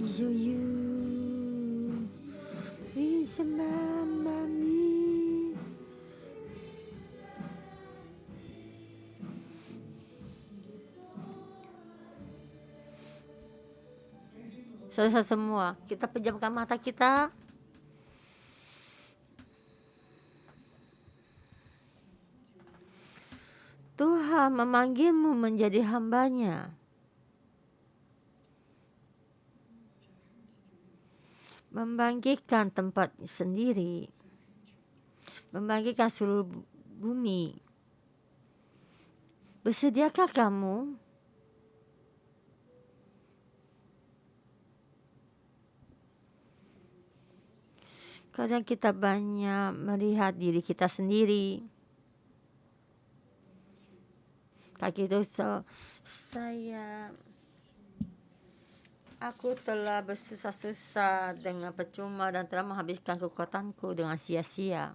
[SPEAKER 1] You Mami. Saudara semua, kita pejamkan mata kita. Tuhan memanggilmu menjadi hamba-Nya. Membangkitkan tempat sendiri, membangkitkan seluruh bumi. Bersediakah kamu? Kadang kita banyak melihat diri kita sendiri. Kaki dosa, aku telah bersusah-susah dengan percuma dan telah menghabiskan kekuatanku dengan sia-sia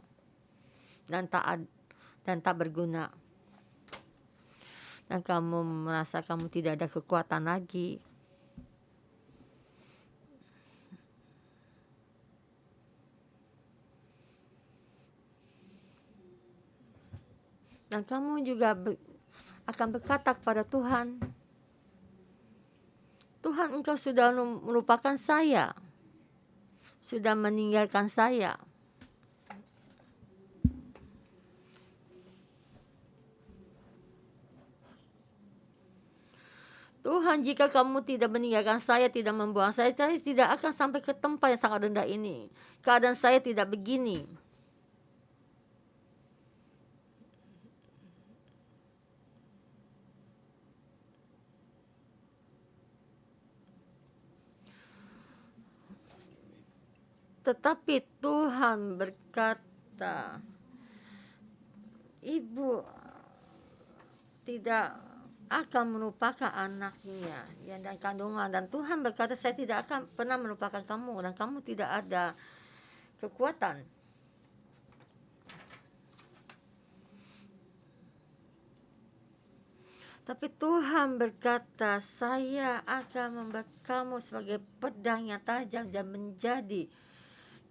[SPEAKER 1] dan tak berguna. Dan kamu merasa kamu tidak ada kekuatan lagi. Dan kamu juga akan berkata kepada Tuhan, Tuhan, Engkau sudah melupakan saya, sudah meninggalkan saya. Tuhan, jika kamu tidak meninggalkan saya, tidak membuang saya tidak akan sampai ke tempat yang sangat rendah ini. Keadaan saya tidak begini. Tetapi Tuhan berkata, ibu tidak akan melupakan anaknya yang dalam kandungan. Dan Tuhan berkata, saya tidak akan pernah melupakan kamu dan kamu tidak ada kekuatan. Tapi Tuhan berkata, saya akan membuat kamu sebagai pedang yang tajam dan menjadi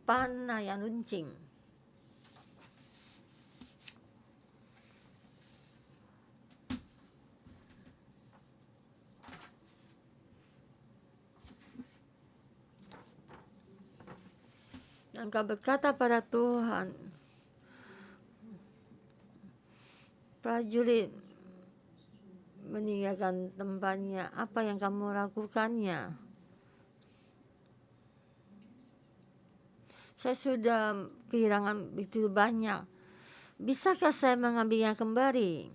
[SPEAKER 1] panah yang runcing. Dan kau berkata pada Tuhan, prajurit meninggalkan tempatnya, apa yang kamu lakukannya? Saya sudah kehilangan begitu banyak. Bisakah saya mengambilnya kembali?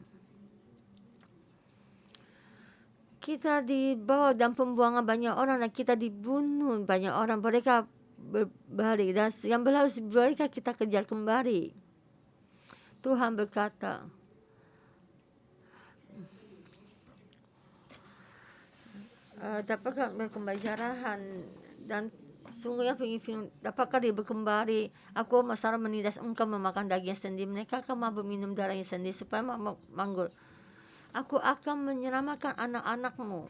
[SPEAKER 1] Kita dibawa dan pembuangan banyak orang dan kita dibunuh banyak orang. Mereka berbalik dan yang berlalu mereka kita kejar kembali. Tuhan berkata, dapatkah kembali jarahan Dan sungguhnya dapatkah dia berkembali? Aku masalah menindas engkau memakan daging sendiri, mereka akan mabuk minum darahnya sendiri supaya manggut. Aku akan menyelamatkan anak-anakmu.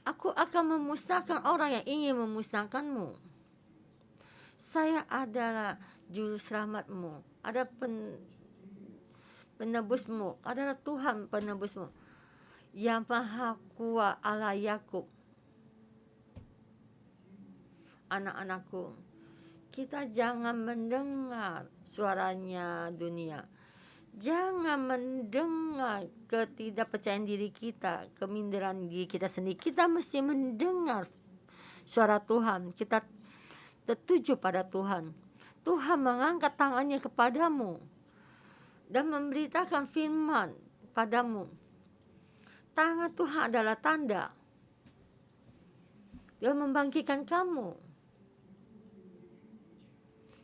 [SPEAKER 1] Aku akan memusnahkan orang yang ingin memusnahkanmu. Saya adalah juru selamatmu, ada penebusmu, adalah Tuhan penebusmu, yang Maha Kuat Allah Yakub. Anak-anakku, kita jangan mendengar suaranya dunia. Jangan mendengar ketidakpercayaan diri kita, keminderan diri kita sendiri. Kita mesti mendengar suara Tuhan. Kita tertuju pada Tuhan. Tuhan mengangkat tangannya kepadamu dan memberitakan firman padamu. Tangan Tuhan adalah tanda. Dia membangkitkan kamu.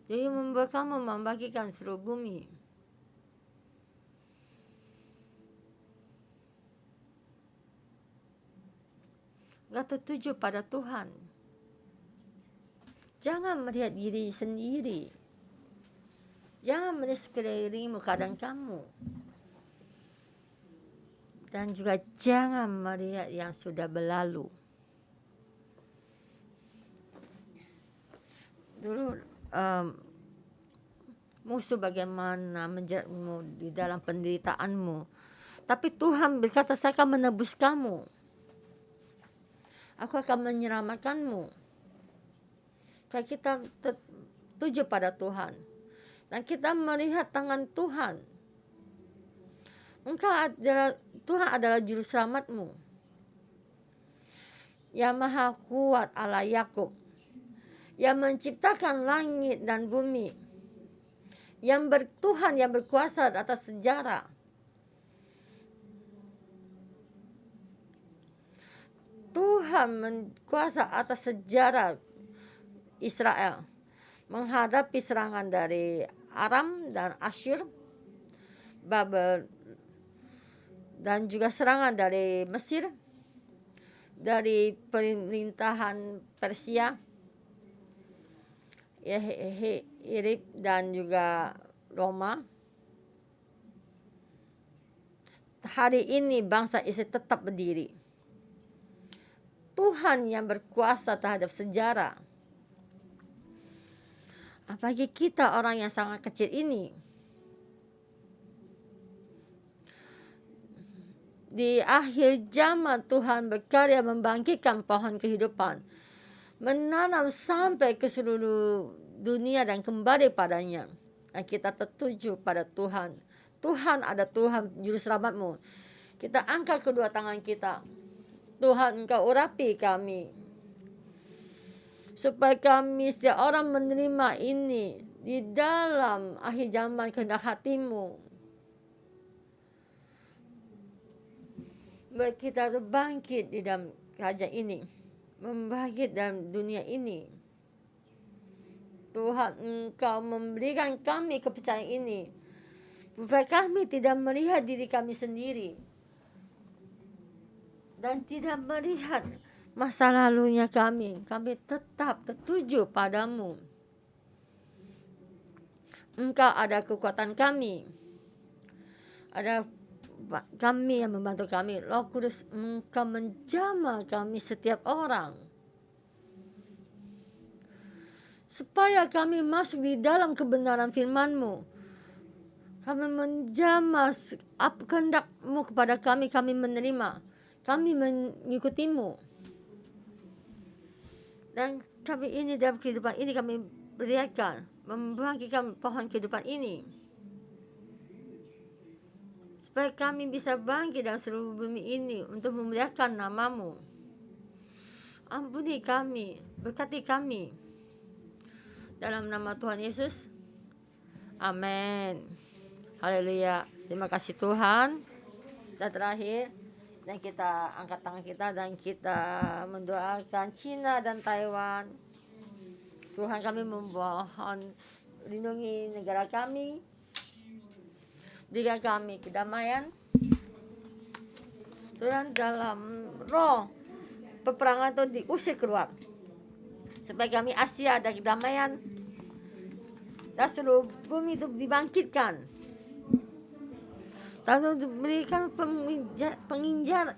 [SPEAKER 1] Dia membuat kamu membangkitkan seluruh bumi. Gak tertuju pada Tuhan. Jangan melihat diri sendiri. Jangan melihat sekelilingmu, keadaan kamu. Dan juga jangan melihat yang sudah berlalu. Dulu musuh bagaimana menjeratmu di dalam penderitaanmu. Tapi Tuhan berkata, saya akan menebus kamu. Aku akan menyelamatkanmu. Kalau kita tertuju pada Tuhan. Dan kita melihat tangan Tuhan. Tuhan adalah juru selamatmu. Yang Maha Kuat Allah Yakub. Yang menciptakan langit dan bumi. Tuhan yang berkuasa atas sejarah. Tuhan berkuasa atas sejarah Israel. Menghadapi serangan dari Aram dan Asyur, Babel, dan juga serangan dari Mesir, dari pemerintahan Persia, Irib dan juga Roma. Hari ini bangsa Israel tetap berdiri. Tuhan yang berkuasa terhadap sejarah. Apalagi kita orang yang sangat kecil ini. Di akhir zaman Tuhan berkarya membangkitkan pohon kehidupan. Menanam sampai ke seluruh dunia dan kembali padanya. Dan kita tertuju pada Tuhan. Tuhan ada Tuhan juru selamatmu. Kita angkat kedua tangan kita. Tuhan, Engkau urapi kami. Supaya kami setiap orang menerima ini di dalam akhir zaman kehendak hati-Mu. Buat kita bangkit di dalam kerajaan ini. Membangkit dalam dunia ini. Tuhan, Engkau memberikan kami kepercayaan ini. Supaya kami tidak melihat diri kami sendiri. Dan tidak melihat masa lalunya kami. Kami tetap tertuju padamu. Engkau ada kekuatan kami. Ada kami yang membantu kami. Roh Kudus, Engkau menjamah kami setiap orang. Supaya kami masuk di dalam kebenaran firman-Mu. Kami menjamah kehendak-Mu kepada kami. Kami menerima. Kami mengikuti-Mu. Dan kami ini dalam kehidupan ini kami beriakan. Membangkitkan pohon kehidupan ini. Supaya kami bisa bangkit dalam seluruh bumi ini. Untuk memuliakan nama-Mu. Ampuni kami. Berkati kami. Dalam nama Tuhan Yesus. Amin. Haleluya. Terima kasih Tuhan. Dan terakhir. Dan kita angkat tangan kita dan kita mendoakan Cina dan Taiwan. Tuhan, kami memohon lindungi negara kami. Berikan kami kedamaian. Tuhan dalam roh peperangan itu diusir keluar, supaya kami Asia ada kedamaian dan seluruh bumi itu dibangkitkan. Lalu diberikan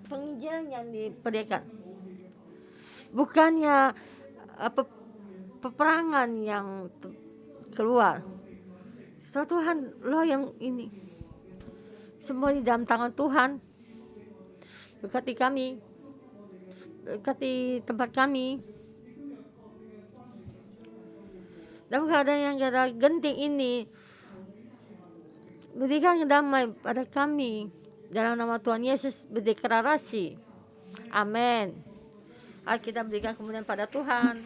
[SPEAKER 1] penginjaran yang diberikan, bukannya peperangan yang keluar. So Tuhan, loh yang ini semua di dalam tangan Tuhan. Berkati kami, berkati tempat kami. Dalam keadaan yang genting ini, berikan damai pada kami. Dalam nama Tuhan Yesus berdeklarasi. Amin. Kita berikan kemuliaan pada Tuhan.